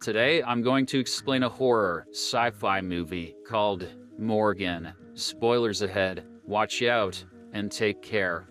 Today, I'm going to explain a horror, sci-fi movie called Morgan. Spoilers ahead. Watch out, and take care.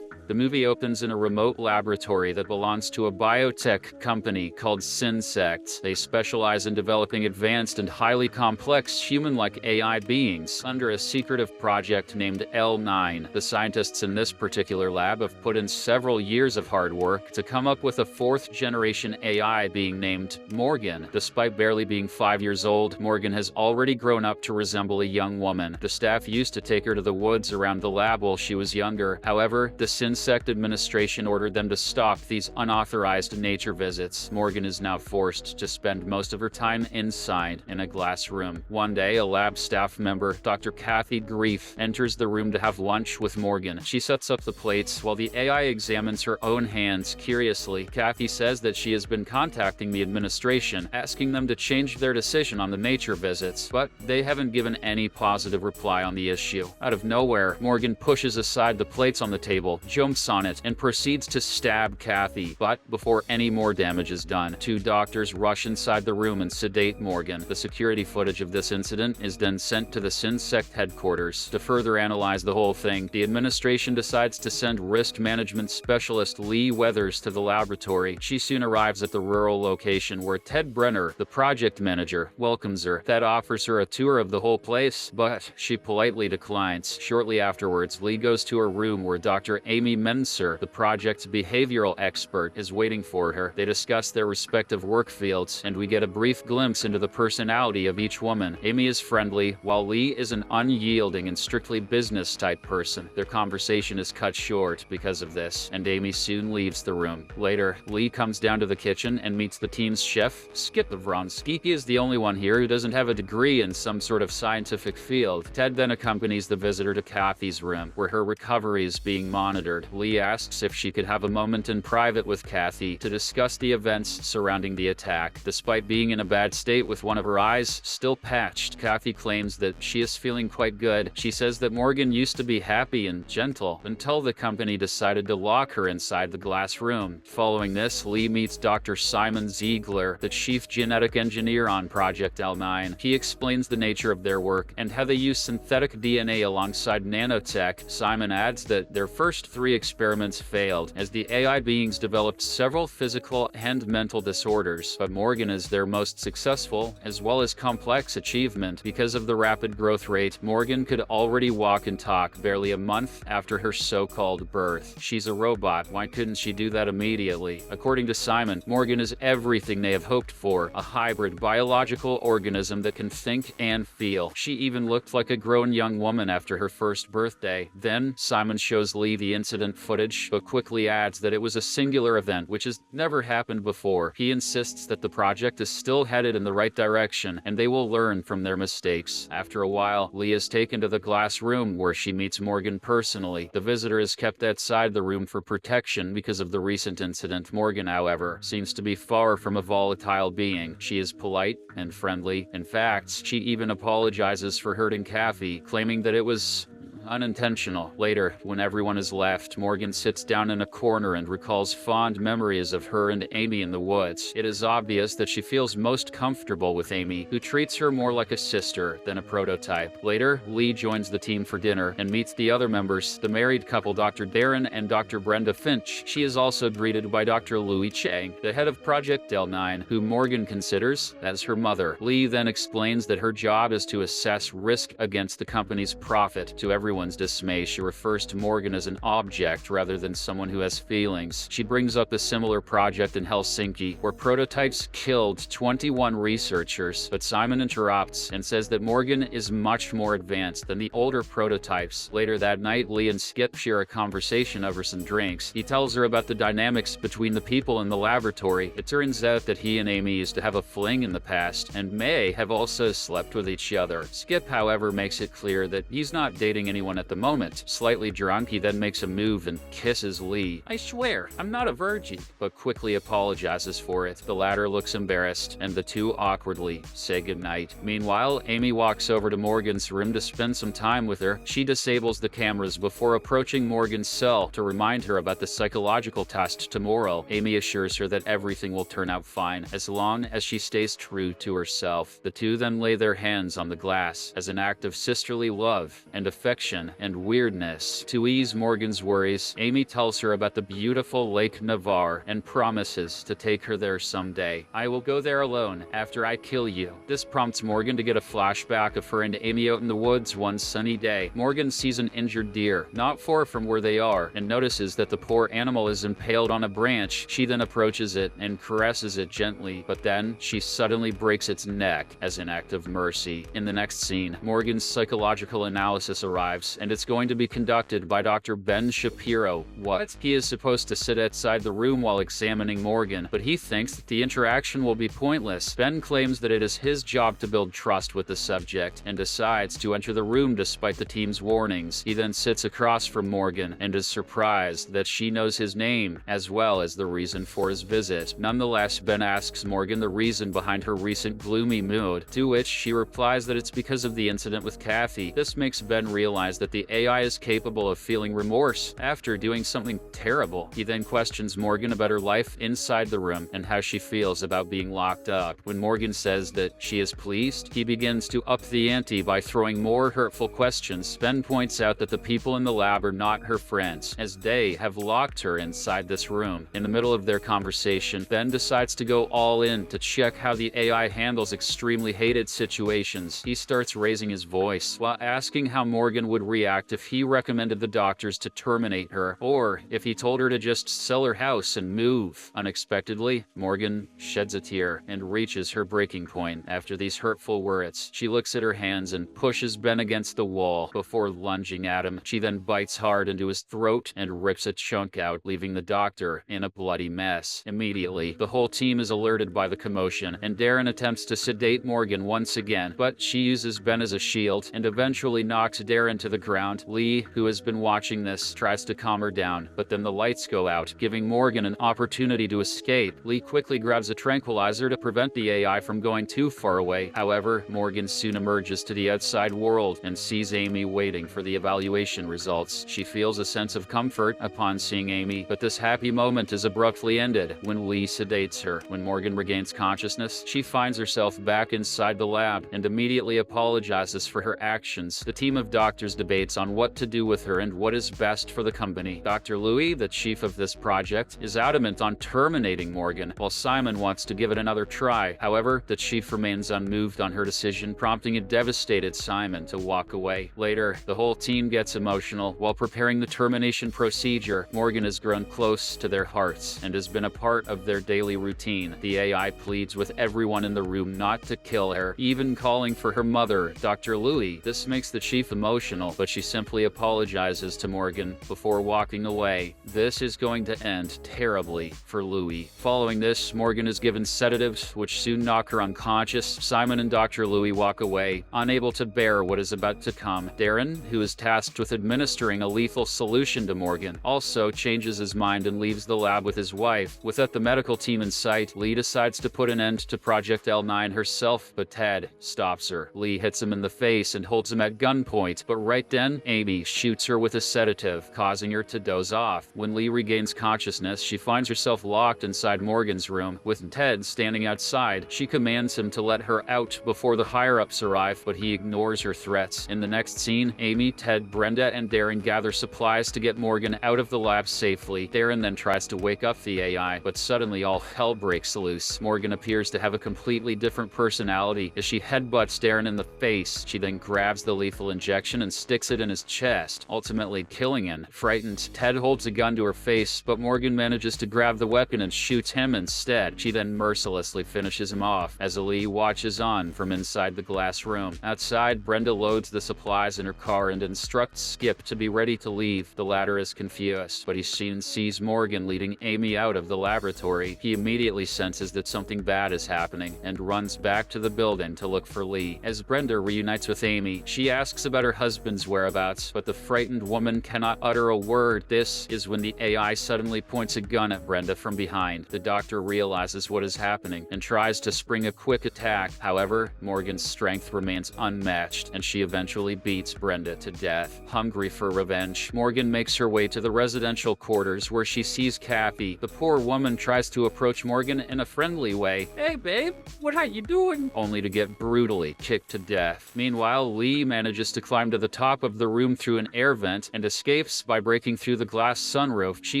The movie opens in a remote laboratory that belongs to a biotech company called Synsect. They specialize in developing advanced and highly complex human-like AI beings under a secretive project named L9. The scientists in this particular lab have put in several years of hard work to come up with a fourth-generation AI being named Morgan. Despite barely being 5 years old, Morgan has already grown up to resemble a young woman. The staff used to take her to the woods around the lab while she was younger. However, the Synsect administration ordered them to stop these unauthorized nature visits. Morgan is now forced to spend most of her time inside in a glass room. One day, a lab staff member, Dr. Kathy Grief, enters the room to have lunch with Morgan. She sets up the plates while the AI examines her own hands curiously. Kathy says that she has been contacting the administration, asking them to change their decision on the nature visits, but they haven't given any positive reply on the issue. Out of nowhere, Morgan pushes aside the plates on the table, jumps on it, and proceeds to stab Kathy. But before any more damage is done, two doctors rush inside the room and sedate Morgan. The security footage of this incident is then sent to the Synsect headquarters. To further analyze the whole thing, the administration decides to send risk management specialist Lee Weathers to the laboratory. She soon arrives at the rural location where Ted Brenner, the project manager, welcomes her. Ted offers her a tour of the whole place, but she politely declines. Shortly afterwards, Lee goes to her room where Dr. Amy Menser, the project's behavioral expert, is waiting for her. They discuss their respective work fields, and we get a brief glimpse into the personality of each woman. Amy is friendly, while Lee is an unyielding and strictly business-type person. Their conversation is cut short because of this, and Amy soon leaves the room. Later, Lee comes down to the kitchen and meets the team's chef, Skip Vronsky. He is the only one here who doesn't have a degree in some sort of scientific field. Ted then accompanies the visitor to Kathy's room, where her recovery is being monitored. Lee asks if she could have a moment in private with Kathy to discuss the events surrounding the attack. Despite being in a bad state with one of her eyes still patched, Kathy claims that she is feeling quite good. She says that Morgan used to be happy and gentle until the company decided to lock her inside the glass room. Following this, Lee meets Dr. Simon Ziegler, the chief genetic engineer on Project L9. He explains the nature of their work and how they use synthetic DNA alongside nanotech. Simon adds that their first 3 experiments failed, as the AI beings developed several physical and mental disorders, but Morgan is their most successful, as well as complex achievement. Because of the rapid growth rate, Morgan could already walk and talk barely a month after her so-called birth. She's a robot, why couldn't she do that immediately? According to Simon, Morgan is everything they have hoped for, a hybrid biological organism that can think and feel. She even looked like a grown young woman after her first birthday. Then, Simon shows Lee the incident footage, but quickly adds that it was a singular event which has never happened before. He insists that the project is still headed in the right direction, and they will learn from their mistakes. After a while, Lee is taken to the glass room where she meets Morgan personally. The visitor is kept outside the room for protection because of the recent incident. Morgan, however, seems to be far from a volatile being. She is polite and friendly. In fact, she even apologizes for hurting Kathy, claiming that it was unintentional. Later, when everyone is left, Morgan sits down in a corner and recalls fond memories of her and Amy in the woods. It is obvious that she feels most comfortable with Amy, who treats her more like a sister than a prototype. Later, Lee joins the team for dinner and meets the other members, the married couple Dr. Darren and Dr. Brenda Finch. She is also greeted by Dr. Louis Chang, the head of Project L9, whom Morgan considers as her mother. Lee then explains that her job is to assess risk against the company's profit. To everyone's dismay, she refers to Morgan as an object rather than someone who has feelings. She brings up a similar project in Helsinki, where prototypes killed 21 researchers, but Simon interrupts and says that Morgan is much more advanced than the older prototypes. Later that night, Lee and Skip share a conversation over some drinks. He tells her about the dynamics between the people in the laboratory. It turns out that he and Amy used to have a fling in the past, and may have also slept with each other. Skip, however, makes it clear that he's not dating anyone anyone at the moment. Slightly drunk, he then makes a move and kisses Lee. "I swear, I'm not a virgin," but quickly apologizes for it. The latter looks embarrassed, and the two awkwardly say goodnight. Meanwhile, Amy walks over to Morgan's room to spend some time with her. She disables the cameras before approaching Morgan's cell to remind her about the psychological test tomorrow. Amy assures her that everything will turn out fine, as long as she stays true to herself. The two then lay their hands on the glass as an act of sisterly love and affection and weirdness. To ease Morgan's worries, Amy tells her about the beautiful Lake Navarre and promises to take her there someday. "I will go there alone after I kill you." This prompts Morgan to get a flashback of her and Amy out in the woods one sunny day. Morgan sees an injured deer not far from where they are and notices that the poor animal is impaled on a branch. She then approaches it and caresses it gently, but then she suddenly breaks its neck as an act of mercy. In the next scene, Morgan's psychological analysis arrives, and it's going to be conducted by Dr. Ben Shapiro. What? He is supposed to sit outside the room while examining Morgan, but he thinks that the interaction will be pointless. Ben claims that it is his job to build trust with the subject, and decides to enter the room despite the team's warnings. He then sits across from Morgan and is surprised that she knows his name, as well as the reason for his visit. Nonetheless, Ben asks Morgan the reason behind her recent gloomy mood, to which she replies that it's because of the incident with Kathy. This makes Ben realize that the AI is capable of feeling remorse after doing something terrible. He then questions Morgan about her life inside the room and how she feels about being locked up. When Morgan says that she is pleased, he begins to up the ante by throwing more hurtful questions. Ben points out that the people in the lab are not her friends, as they have locked her inside this room. In the middle of their conversation, Ben decides to go all in to check how the AI handles extremely hated situations. He starts raising his voice while asking how Morgan would react if he recommended the doctors to terminate her, or if he told her to just sell her house and move. Unexpectedly, Morgan sheds a tear and reaches her breaking point. After these hurtful words, she looks at her hands and pushes Ben against the wall before lunging at him. She then bites hard into his throat and rips a chunk out, leaving the doctor in a bloody mess. Immediately, the whole team is alerted by the commotion, and Darren attempts to sedate Morgan once again, but she uses Ben as a shield and eventually knocks Darren to the ground. Lee, who has been watching this, tries to calm her down, but then the lights go out, giving Morgan an opportunity to escape. Lee quickly grabs a tranquilizer to prevent the AI from going too far away. However, Morgan soon emerges to the outside world and sees Amy waiting for the evaluation results. She feels a sense of comfort upon seeing Amy, but this happy moment is abruptly ended when Lee sedates her. When Morgan regains consciousness, she finds herself back inside the lab and immediately apologizes for her actions. The team of doctors debates on what to do with her and what is best for the company. Dr. Louis, the chief of this project, is adamant on terminating Morgan, while Simon wants to give it another try. However, the chief remains unmoved on her decision, prompting a devastated Simon to walk away. Later, the whole team gets emotional while preparing the termination procedure. Morgan has grown close to their hearts and has been a part of their daily routine. The AI pleads with everyone in the room not to kill her, even calling for her mother, Dr. Louis. This makes the chief emotional, but she simply apologizes to Morgan before walking away. This is going to end terribly for Louis. Following this, Morgan is given sedatives, which soon knock her unconscious. Simon and Dr. Louis walk away, unable to bear what is about to come. Darren, who is tasked with administering a lethal solution to Morgan, also changes his mind and leaves the lab with his wife. Without the medical team in sight, Lee decides to put an end to Project L9 herself, but Ted stops her. Lee hits him in the face and holds him at gunpoint, but right then, Amy shoots her with a sedative, causing her to doze off. When Lee regains consciousness, she finds herself locked inside Morgan's room. With Ted standing outside, she commands him to let her out before the higher-ups arrive, but he ignores her threats. In the next scene, Amy, Ted, Brenda, and Darren gather supplies to get Morgan out of the lab safely. Darren then tries to wake up the AI, but suddenly all hell breaks loose. Morgan appears to have a completely different personality as she headbutts Darren in the face. She then grabs the lethal injection and sticks it in his chest, ultimately killing him. Frightened, Ted holds a gun to her face, but Morgan manages to grab the weapon and shoots him instead. She then mercilessly finishes him off as Lee watches on from inside the glass room. Outside, Brenda loads the supplies in her car and instructs Skip to be ready to leave. The latter is confused, but he soon sees Morgan leading Amy out of the laboratory. He immediately senses that something bad is happening and runs back to the building to look for Lee. As Brenda reunites with Amy, she asks about her husband weapon's whereabouts, but the frightened woman cannot utter a word. This is when the AI suddenly points a gun at Brenda from behind. The doctor realizes what is happening and tries to spring a quick attack. However, Morgan's strength remains unmatched, and she eventually beats Brenda to death. Hungry for revenge, Morgan makes her way to the residential quarters where she sees Kathy. The poor woman tries to approach Morgan in a friendly way. "Hey babe, what are you doing?" Only to get brutally kicked to death. Meanwhile, Lee manages to climb to the top of the room through an air vent and escapes by breaking through the glass sunroof. She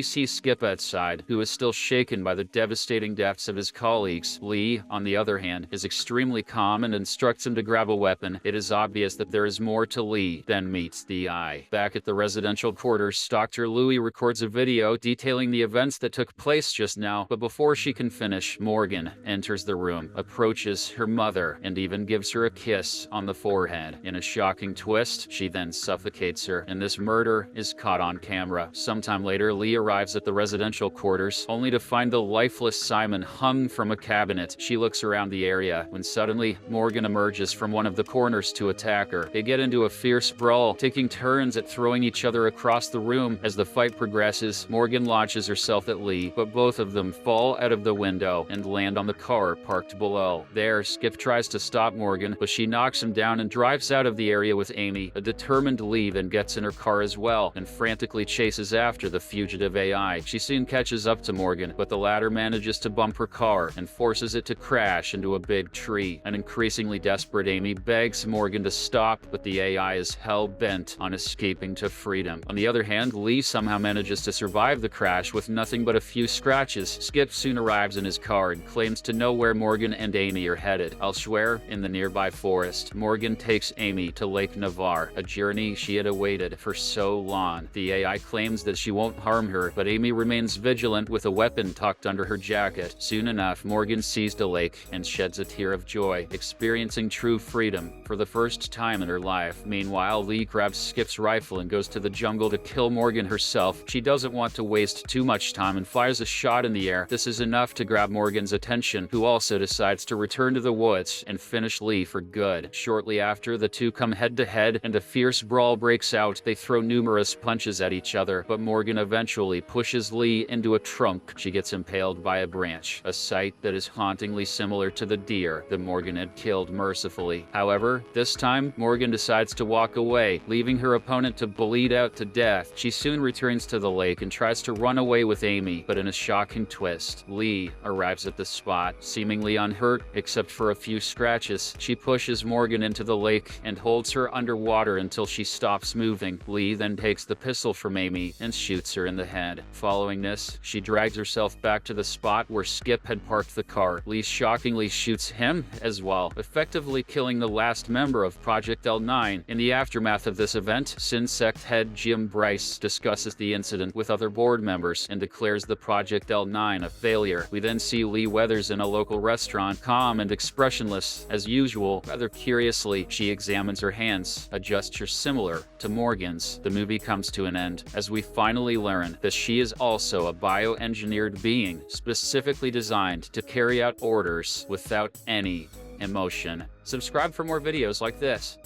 sees Skip outside, who is still shaken by the devastating deaths of his colleagues. Lee, on the other hand, is extremely calm and instructs him to grab a weapon. It is obvious that there is more to Lee than meets the eye. Back at the residential quarters, Dr. Louie records a video detailing the events that took place just now, but before she can finish, Morgan enters the room, approaches her mother, and even gives her a kiss on the forehead. In a shocking twist, she then suffocates her, and this murder is caught on camera. Sometime later, Lee arrives at the residential quarters, only to find the lifeless Simon hung from a cabinet. She looks around the area, when suddenly, Morgan emerges from one of the corners to attack her. They get into a fierce brawl, taking turns at throwing each other across the room. As the fight progresses, Morgan launches herself at Lee, but both of them fall out of the window and land on the car parked below. There, Skip tries to stop Morgan, but she knocks him down and drives out of the area with Amy. A determined Lee then gets in her car as well and frantically chases after the fugitive AI. She soon catches up to Morgan, but the latter manages to bump her car and forces it to crash into a big tree. An increasingly desperate Amy begs Morgan to stop, but the AI is hell-bent on escaping to freedom. On the other hand, Lee somehow manages to survive the crash with nothing but a few scratches. Skip soon arrives in his car and claims to know where Morgan and Amy are headed. Elsewhere, in the nearby forest, Morgan takes Amy to Lake Navarre, a journey she had awaited for so long. The AI claims that she won't harm her, but Amy remains vigilant with a weapon tucked under her jacket. Soon enough, Morgan sees the lake and sheds a tear of joy, experiencing true freedom for the first time in her life. Meanwhile, Lee grabs Skip's rifle and goes to the jungle to kill Morgan herself. She doesn't want to waste too much time and fires a shot in the air. This is enough to grab Morgan's attention, who also decides to return to the woods and finish Lee for good. Shortly after, the two come head-to-head and a fierce brawl breaks out. They throw numerous punches at each other, but Morgan eventually pushes Lee into a trunk. She gets impaled by a branch, a sight that is hauntingly similar to the deer that Morgan had killed mercifully. However, this time, Morgan decides to walk away, leaving her opponent to bleed out to death. She soon returns to the lake and tries to run away with Amy, but in a shocking twist, Lee arrives at the spot, seemingly unhurt except for a few scratches. She pushes Morgan into the lake and holds her underwater until she stops moving. Lee then takes the pistol from Amy and shoots her in the head. Following this, she drags herself back to the spot where Skip had parked the car. Lee shockingly shoots him as well, effectively killing the last member of Project L9. In the aftermath of this event, Sinsect head Jim Bryce discusses the incident with other board members and declares the Project L9 a failure. We then see Lee Weathers in a local restaurant, calm and expressionless as usual. Rather curiously, she examines her hands, a gesture similar to Morgan's. The movie comes to an end as we finally learn that she is also a bioengineered being, specifically designed to carry out orders without any emotion. Subscribe for more videos like this.